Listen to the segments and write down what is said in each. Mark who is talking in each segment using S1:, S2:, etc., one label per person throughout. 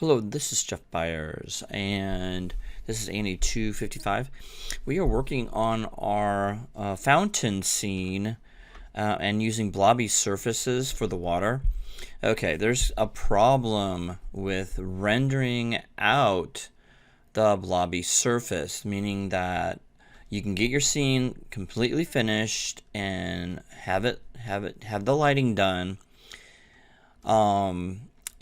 S1: Hello, this is Jeff Byers, and this is Annie 255. We are working on our fountain scene and using blobby surfaces for the water. Okay, there's a problem with rendering out the blobby surface, meaning that you can get your scene completely finished and have the lighting done.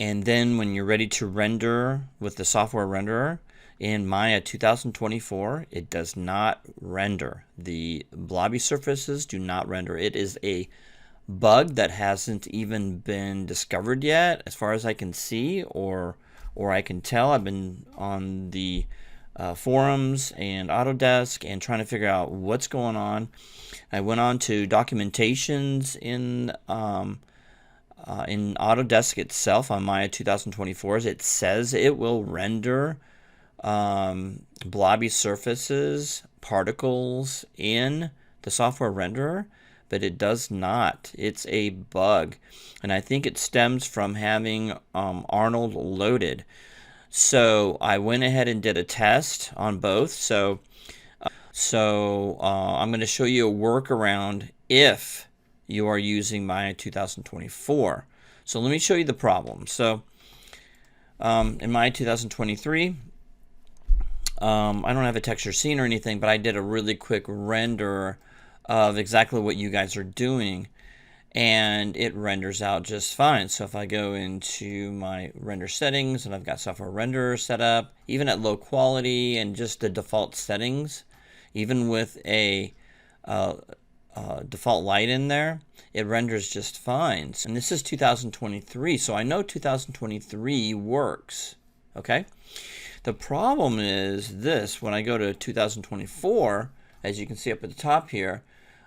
S1: And then when you're ready to render with the software renderer in Maya 2024, it does not render. The blobby surfaces do not render. It is a bug that hasn't even been discovered yet, as far as I can see, or I can tell. I've been on the forums and Autodesk and trying to figure out what's going on. I went on to documentations in Autodesk itself on Maya 2024s. It says it will render blobby surfaces, particles in the software renderer, but it does not. It's a bug, and I think it stems from having Arnold loaded. So I went ahead and did a test on both. So I'm going to show you a workaround if you are using Maya 2024. So let me show you the problem. So in Maya 2023, I don't have a texture scene or anything, but I did a really quick render of exactly what you guys are doing, and it renders out just fine. So if I go into my render settings and I've got software renderer set up, even at low quality and just the default settings, even with a default light in there, it renders just fine. And this is 2023, so I know 2023 works. Okay, the problem is this: when I go to 2024, as you can see up at the top here,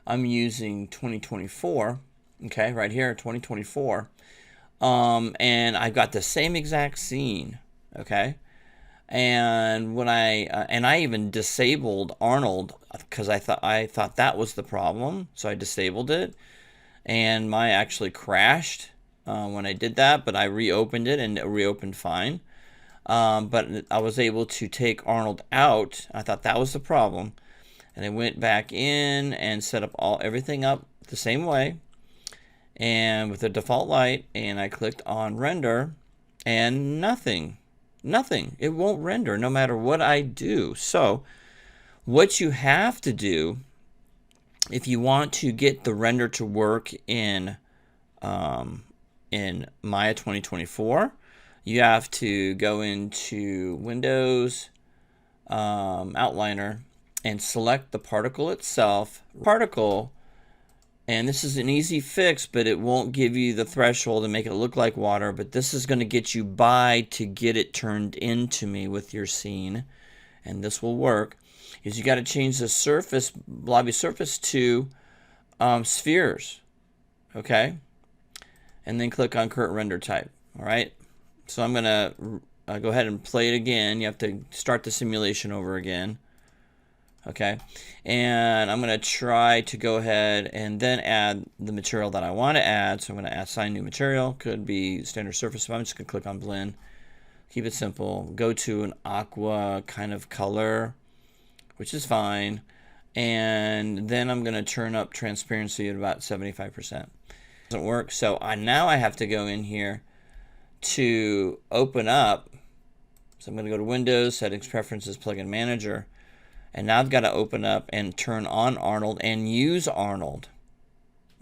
S1: I'm using 2024. Okay, right here, 2024, and I've got the same exact scene. Okay. And when I even disabled Arnold because I thought that was the problem, so I disabled it, and Maya actually crashed when I did that, but I reopened it and it reopened fine. But I was able to take Arnold out. I thought that was the problem, and I went back in and set up everything up the same way, and with the default light, and I clicked on render, and nothing. It won't render no matter what I do. So what you have to do if you want to get the render to work in Maya 2024, you have to go into Windows, Outliner, and select the particle itself. And this is an easy fix, but it won't give you the threshold and make it look like water. But this is going to get you by to get it turned into me with your scene. And this will work. Is you got to change the surface, blobby surface, to spheres. Okay? And then click on current render type. All right? So I'm going to go ahead and play it again. You have to start the simulation over again. Okay, and I'm going to try to go ahead and then add the material that I want to add. So I'm going to assign new material. Could be standard surface. I'm just going to click on blend. Keep it simple. Go to an aqua kind of color, which is fine. And then I'm going to turn up transparency at about 75%. Doesn't work. So now I have to go in here to open up. So I'm going to go to Windows, Settings, Preferences, Plugin Manager. And now I've got to open up and turn on Arnold and use Arnold,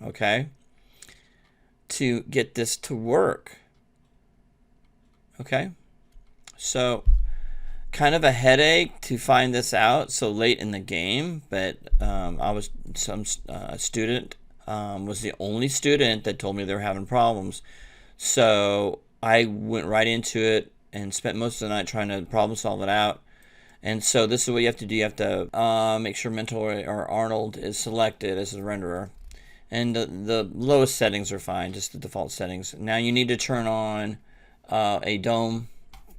S1: okay, to get this to work. Okay, so kind of a headache to find this out so late in the game, but some student was the only student that told me they were having problems. So I went right into it and spent most of the night trying to problem solve it out. And so this is what you have to do. You have to make sure Mentor or Arnold is selected as a renderer. And the lowest settings are fine, just the default settings. Now you need to turn on a dome,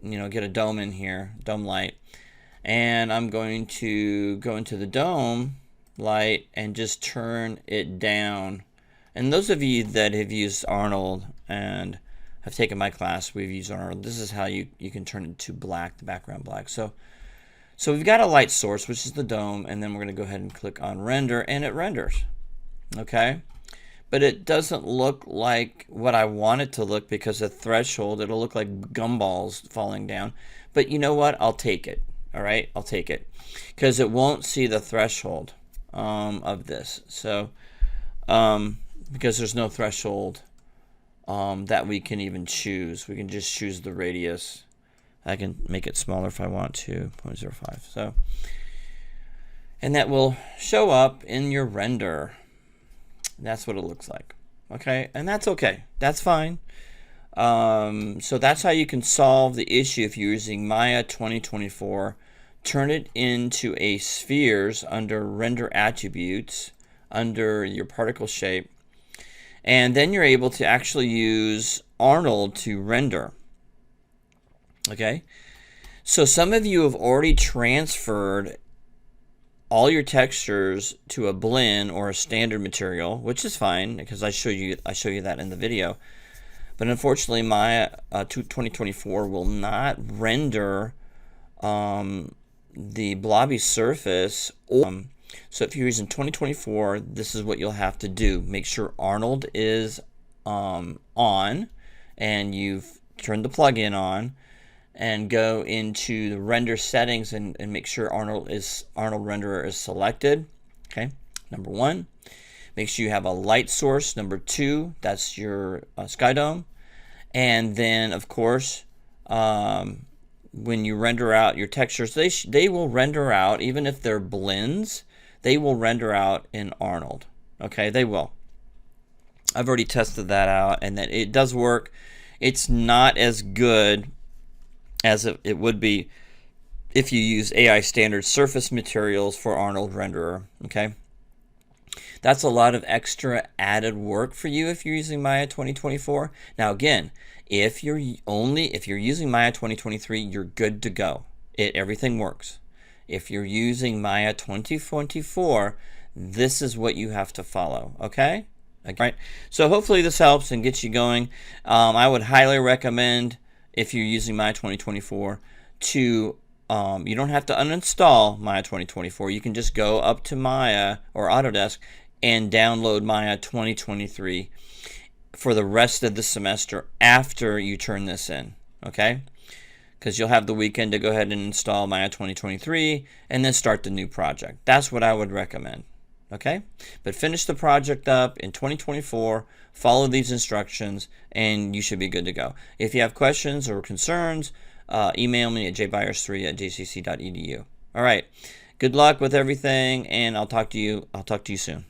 S1: get a dome in here, dome light. And I'm going to go into the dome light and just turn it down. And those of you that have used Arnold and have taken my class, we've used Arnold. This is how you can turn it to black, the background black. So we've got a light source, which is the dome, and then we're going to go ahead and click on render, and it renders. Okay? But it doesn't look like what I want it to look because of threshold. It'll look like gumballs falling down. But you know what? I'll take it. All right? I'll take it. Because it won't see the threshold of this. So, because there's no threshold that we can even choose. We can just choose the radius. I can make it smaller if I want to, 0.05. So, and that will show up in your render. That's what it looks like. Okay, and that's okay. That's fine. So that's how you can solve the issue if you're using Maya 2024. Turn it into a spheres under render attributes under your particle shape. And then you're able to actually use Arnold to render. Okay, so some of you have already transferred all your textures to a blend or a standard material, which is fine because I show you that in the video. But unfortunately, Maya 2024 will not render the blobby surface. So if you're using 2024, this is what you'll have to do. Make sure Arnold is on, and you've turned the plugin on, and go into the render settings and make sure Arnold renderer is selected. Okay, number 1. Make sure you have a light source. Number 2, that's your sky dome. And then of course, when you render out your textures, they will render out, even if they're blends, they will render out in Arnold. Okay, they will. I've already tested that out, and that it does work. It's not as good as it would be if you use AI standard surface materials for Arnold renderer. Okay, that's a lot of extra added work for you if you're using Maya 2024. Now again, if you're using Maya 2023, you're good to go. Everything works. If you're using Maya 2024, this is what you have to follow. Okay? All right. So hopefully this helps and gets you going. I would highly recommend, if you're using Maya 2024, to you don't have to uninstall Maya 2024. You can just go up to Maya or Autodesk and download Maya 2023 for the rest of the semester after you turn this in. Okay? Because you'll have the weekend to go ahead and install Maya 2023 and then start the new project. That's what I would recommend. Okay? But finish the project up in 2024, follow these instructions, and you should be good to go. If you have questions or concerns, email me at jbyers3@jcc.edu. All right. Good luck with everything, and I'll talk to you soon.